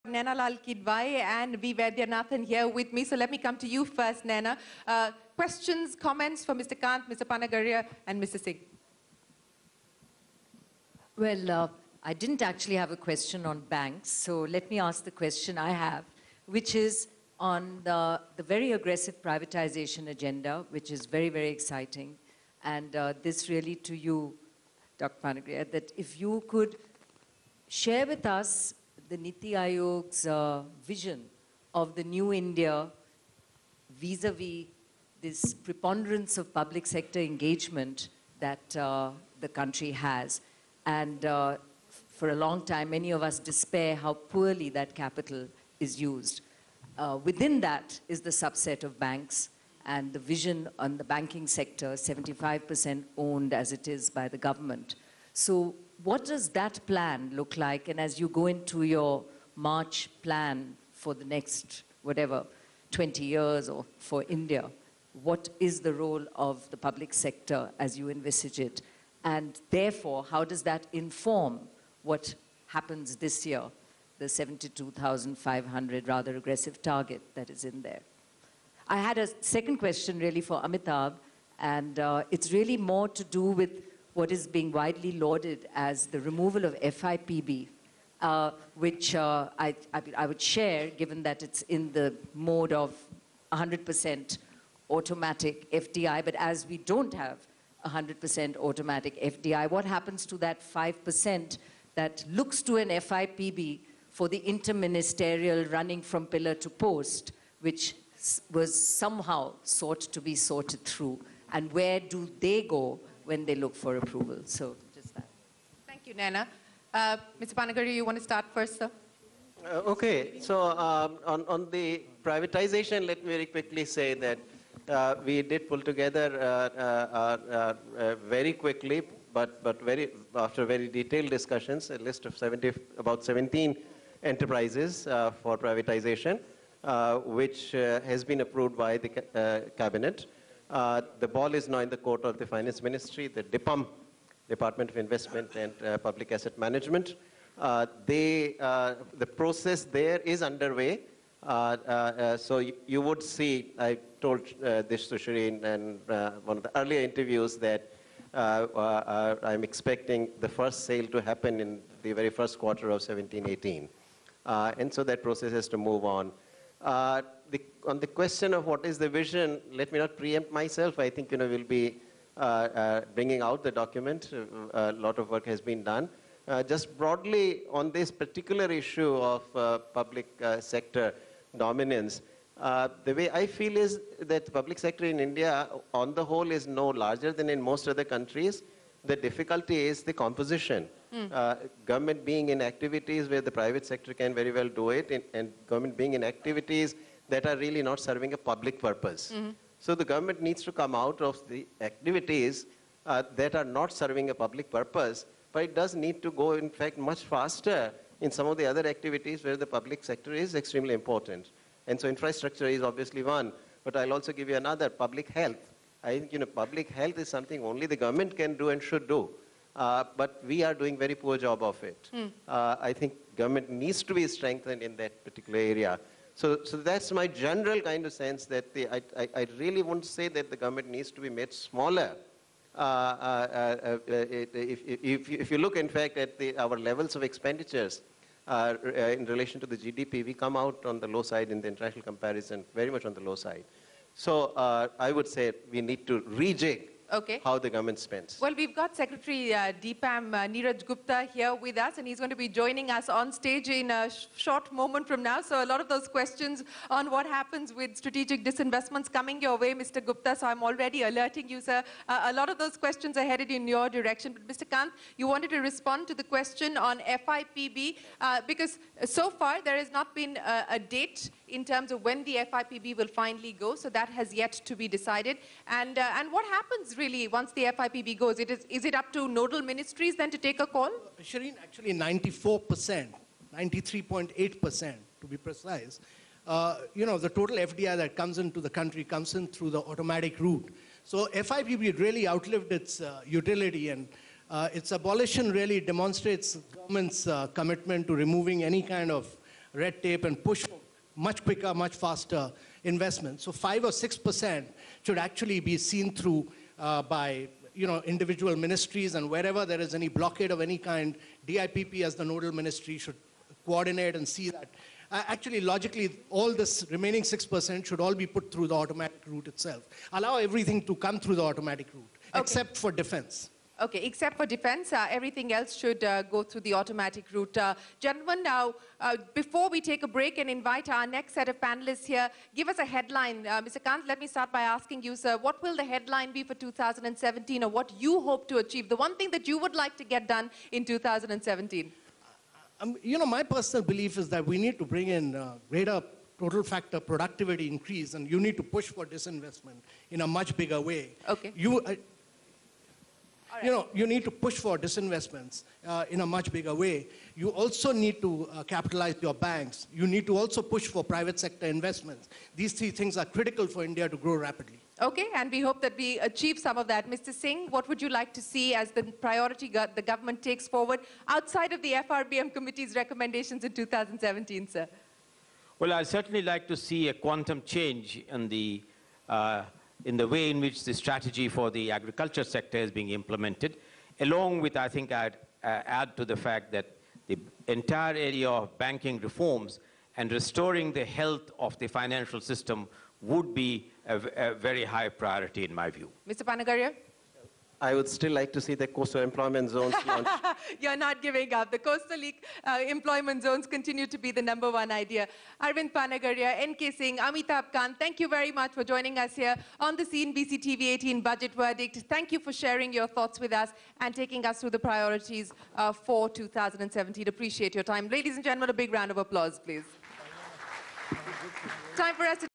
Naina Lal Kidwai and V. Vaidyanathan here with me. So let me come to you first, Naina. Questions, comments for Mr. Kant, Mr. Panagaria, and Mr. Singh? Well, I didn't actually have a question on banks, so let me ask the question I have, which is on the very aggressive privatization agenda, which is very, very exciting. And this really to you, Dr. Panagaria, that if you could share with us the Niti Aayog's vision of the new India vis-a-vis this preponderance of public sector engagement that the country has. And for a long time, many of us despair how poorly that capital is used. Within that is the subset of banks and the vision on the banking sector, 75% owned as it is by the government. So what does that plan look like? And as you go into your March plan for the next, whatever, 20 years or for India, what is the role of the public sector as you envisage it? And therefore, how does that inform what happens this year, the 72,500 rather aggressive target that is in there? I had a second question really for Amitabh, and it's really more to do with what is being widely lauded as the removal of FIPB, which I would share, given that it's in the mode of 100% automatic FDI. But as we don't have 100% automatic FDI, what happens to that 5% that looks to an FIPB for the interministerial running from pillar to post, which was somehow sought to be sorted through? And where do they go when they look for approval? So just that. Thank you, Naina. Mr. Panagaria, you want to start first, sir? Okay, so on the privatization, let me very quickly say that we did pull together very quickly, but after very detailed discussions, a list of about 17 enterprises for privatization, which has been approved by the cabinet. The ball is now in the court of the Finance Ministry, the DIPAM, Department of Investment and Public Asset Management. The process there is underway. So you would see, I told this to Shireen in one of the earlier interviews that I'm expecting the first sale to happen in the very first quarter of 17-18. And so that process has to move on. On the question of what is the vision, let me not preempt myself. I think we'll be bringing out the document. A lot of work has been done. Just broadly on this particular issue of public sector dominance, the way I feel is that the public sector in India on the whole is no larger than in most other countries. The difficulty is the composition. Government being in activities where the private sector can very well do it, and government being in activities that are really not serving a public purpose. So the government needs to come out of the activities that are not serving a public purpose, but it does need to go, in fact, much faster in some of the other activities where the public sector is extremely important. And so infrastructure is obviously one, but I'll also give you another, public health. I think public health is something only the government can do and should do. But we are doing very poor job of it. I think government needs to be strengthened in that particular area. So that's my general kind of sense that I really won't say that the government needs to be made smaller. If you look, in fact, at our levels of expenditures in relation to the GDP, we come out on the low side in the international comparison, very much on the low side. So I would say we need to rejig how the government spends. Well, we've got Secretary DPAM Neeraj Gupta here with us, and he's going to be joining us on stage in a short moment from now. So a lot of those questions on what happens with strategic disinvestments coming your way, Mr. Gupta. So I'm already alerting you, sir. A lot of those questions are headed in your direction. But Mr. Kant, you wanted to respond to the question on FIPB, because so far there has not been a date in terms of when the FIPB will finally go. So that has yet to be decided. And what happens really once the FIPB goes? Is it up to nodal ministries then to take a call? Shireen, actually 94%, 93.8% to be precise, the total FDI that comes into the country comes in through the automatic route. So FIPB really outlived its utility, and its abolition really demonstrates government's commitment to removing any kind of red tape and push for much quicker, much faster investment. So 5 or 6% should actually be seen through by individual ministries, and wherever there is any blockade of any kind, DIPP as the nodal ministry should coordinate and see that. Actually, logically, all this remaining 6% should all be put through the automatic route itself. Allow everything to come through the automatic route, except for defense. Okay, except for defense, everything else should go through the automatic route. Gentlemen, now, before we take a break and invite our next set of panelists here, give us a headline. Mr. Kant, let me start by asking you, sir, what will the headline be for 2017, or what you hope to achieve? The one thing that you would like to get done in 2017? My personal belief is that we need to bring in greater total factor productivity increase, and you need to push for disinvestment in a much bigger way. Okay. You need to push for disinvestments in a much bigger way. You also need to capitalize your banks. You need to also push for private sector investments. These three things are critical for India to grow rapidly. Okay, and we hope that we achieve some of that. Mr. Singh, what would you like to see as the priority the government takes forward outside of the FRBM committee's recommendations in 2017, sir? Well, I'd certainly like to see a quantum change in the way in which the strategy for the agriculture sector is being implemented, along with, I think I'd add to the fact that the entire area of banking reforms and restoring the health of the financial system would be a very high priority in my view. Mr. Panagaria? I would still like to see the coastal employment zones launched. You're not giving up. The coastal employment zones continue to be the #1 idea. Arvind Panagaria, N.K. Singh, Amitabh Kant, thank you very much for joining us here on the CNBC TV 18 Budget Verdict. Thank you for sharing your thoughts with us and taking us through the priorities for 2017. Appreciate your time. Ladies and gentlemen, a big round of applause, please. Time for us to